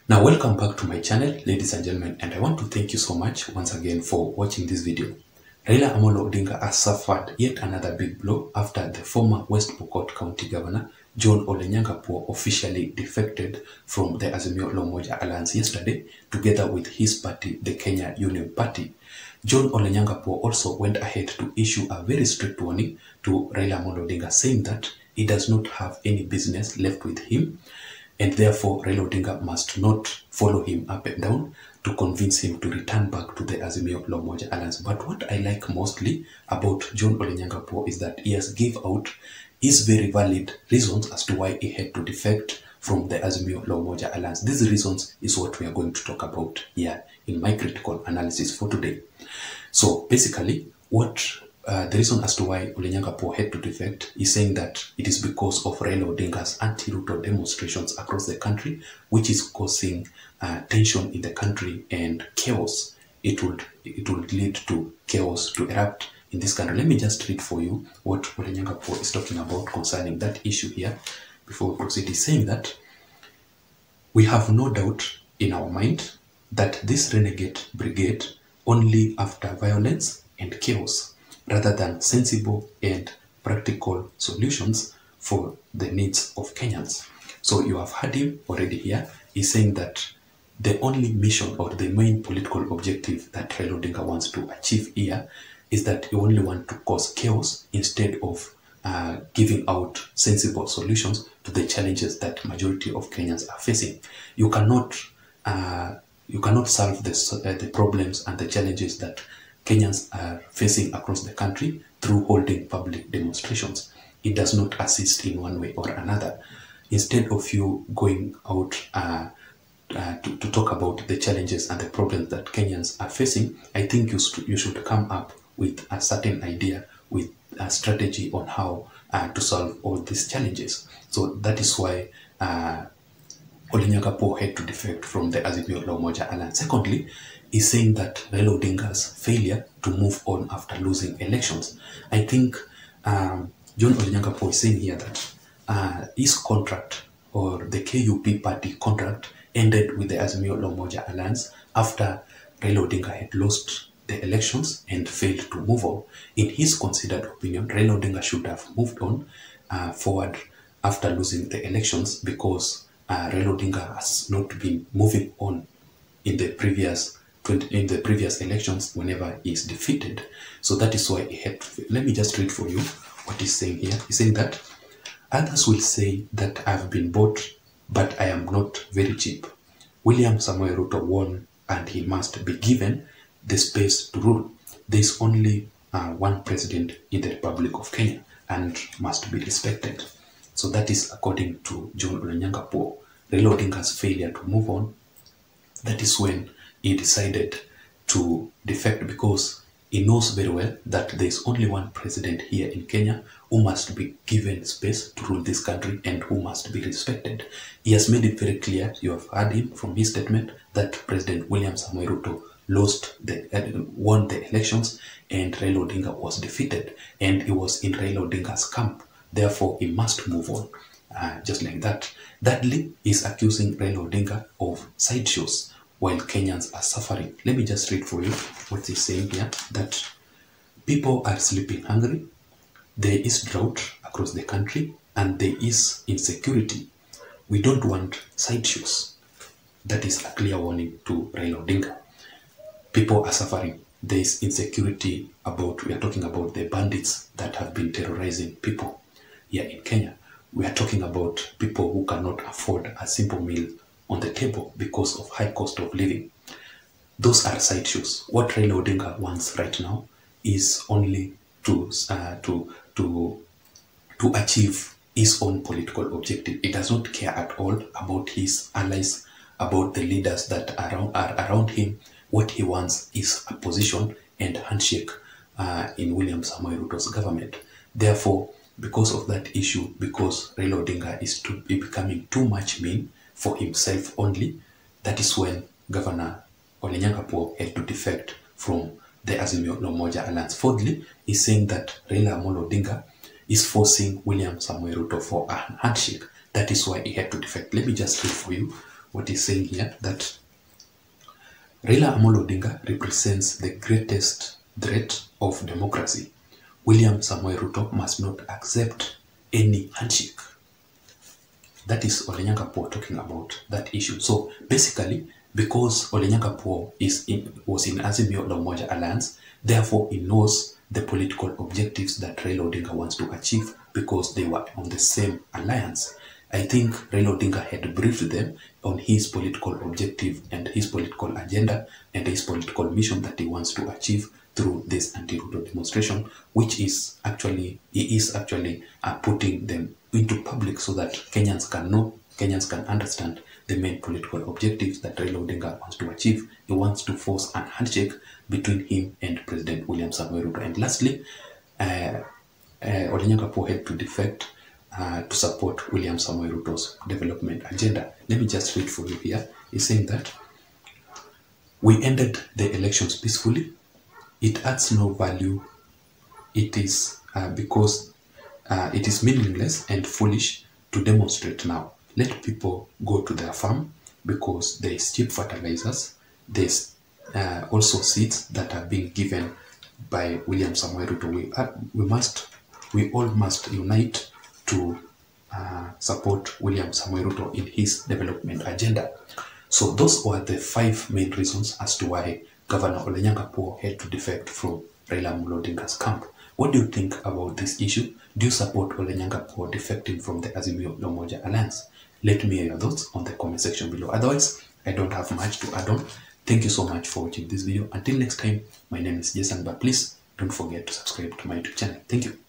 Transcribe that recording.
Now, welcome back to my channel, ladies and gentlemen, and I want to thank you so much once again for watching this video. Raila Amolo Odinga has suffered yet another big blow after the former West Pokot County Governor, John Lonyangapuo, officially defected from the Azimio Alliance yesterday, together with his party, the Kenya Union Party. John Lonyangapuo also went ahead to issue a very strict warning to Raila Amolo Odinga, saying that he does not have any business left with him, and therefore Raila Odinga must not follow him up and down to convince him to return back to the Azimio Alliance. But what I like mostly about John Lonyangapuo is that he has gave out his very valid reasons as to why he had to defect from the Azimio Alliance. These reasons is what we are going to talk about here in my critical analysis for today. So basically, what the reason as to why Lonyangapuo had to defect is saying that it is because of Raila Odinga's anti-Ruto demonstrations across the country, which is causing tension in the country and chaos. It would lead to chaos to erupt in this country. Let me just read for you what Lonyangapuo is talking about concerning that issue here before we proceed. He's saying that we have no doubt in our mind that this renegade brigade only after violence and chaos, rather than sensible and practical solutions for the needs of Kenyans. So you have heard him already here. He's saying that the only mission or the main political objective that Raila Odinga wants to achieve here is that he only wants to cause chaos instead of giving out sensible solutions to the challenges that majority of Kenyans are facing. You cannot solve the problems and the challenges that Kenyans are facing across the country through holding public demonstrations. It does not assist in one way or another. Instead of you going out to talk about the challenges and the problems that Kenyans are facing, I think you should come up with a certain idea, with a strategy on how to solve all these challenges. So that is why Lonyangapuo had to defect from the Azimio Alliance. Secondly, is saying that Raila Odinga's failure to move on after losing elections. I think John Lonyangapuo is saying here that his contract, or the KUP party contract, ended with the Azimio Alliance after Raila Odinga had lost the elections and failed to move on. In his considered opinion, Raila Odinga should have moved on forward after losing the elections, because Raila Odinga has not been moving on in the previous elections whenever he is defeated. So that is why he had to. Let me just read for you what he's saying here. He's saying that others will say that I've been bought, but I am not very cheap. William Samoei Ruto won, and he must be given the space to rule. There is only one president in the Republic of Kenya and must be respected. So that is according to John Lonyangapuo. Raila Odinga's failure to move on, that is when he decided to defect, because he knows very well that there is only one president here in Kenya who must be given space to rule this country and who must be respected. He has made it very clear, you have heard him from his statement, that President William Samoei Ruto won the elections and Raila Odinga was defeated, and he was in Raila Odinga's camp. Therefore, he must move on, just like that. Thirdly, is accusing Raila Odinga of sideshows while Kenyans are suffering. Let me just read for you what he's saying here, that people are sleeping hungry, there is drought across the country, and there is insecurity. We don't want sideshows. That is a clear warning to Raila Odinga. People are suffering. There is insecurity we are talking about the bandits that have been terrorizing people here in Kenya. We are talking about people who cannot afford a simple meal on the table because of high cost of living. Those are sideshows. What Raila Odinga wants right now is only to achieve his own political objective. He does not care at all about his allies, about the leaders that are around him. What he wants is a position and handshake in William Samoei Ruto's government. Therefore, because of that issue, because Raila Odinga is becoming too much mean for himself only, that is when Governor Lonyangapuo had to defect from the Azimio Alliance. Fourthly, he's saying that Raila Amolo Odinga is forcing William Samoei Ruto for a handshake. That is why he had to defect. Let me just read for you what he's saying here, that Raila Amolo Odinga represents the greatest threat of democracy. William Samoei Ruto must not accept any handshake. That is Lonyangapuo talking about that issue. So basically, because Lonyangapuo was in Azimio La Umoja Alliance, therefore he knows the political objectives that Raila Odinga wants to achieve because they were on the same alliance. I think Raila Odinga had briefed them on his political objective and his political agenda and his political mission that he wants to achieve through this anti-Ruto demonstration, which is actually, he is actually putting them into public so that Kenyans can know, Kenyans can understand the main political objectives that Raila Odinga wants to achieve. He wants to force a handshake between him and President William Samoei Ruto. And lastly, Lonyangapuo had to defect to support William Samoei Ruto's development agenda. Let me just read for you here. He's saying that we ended the elections peacefully. It adds no value. It is because it is meaningless and foolish to demonstrate now. Let people go to their farm because there is cheap fertilizers. There's also seeds that are being given by William Samoei Ruto. We all must unite to support William Samoei Ruto in his development agenda. So those were the 5 main reasons as to why Governor Lonyangapuo had to defect from Raila Amolo Odinga's camp. What do you think about this issue? Do you support Lonyangapuo defecting from the Azimio La Umoja Alliance? Let me hear your thoughts on the comment section below. Otherwise, I don't have much to add on. Thank you so much for watching this video. Until next time, my name is Json, but please don't forget to subscribe to my YouTube channel. Thank you.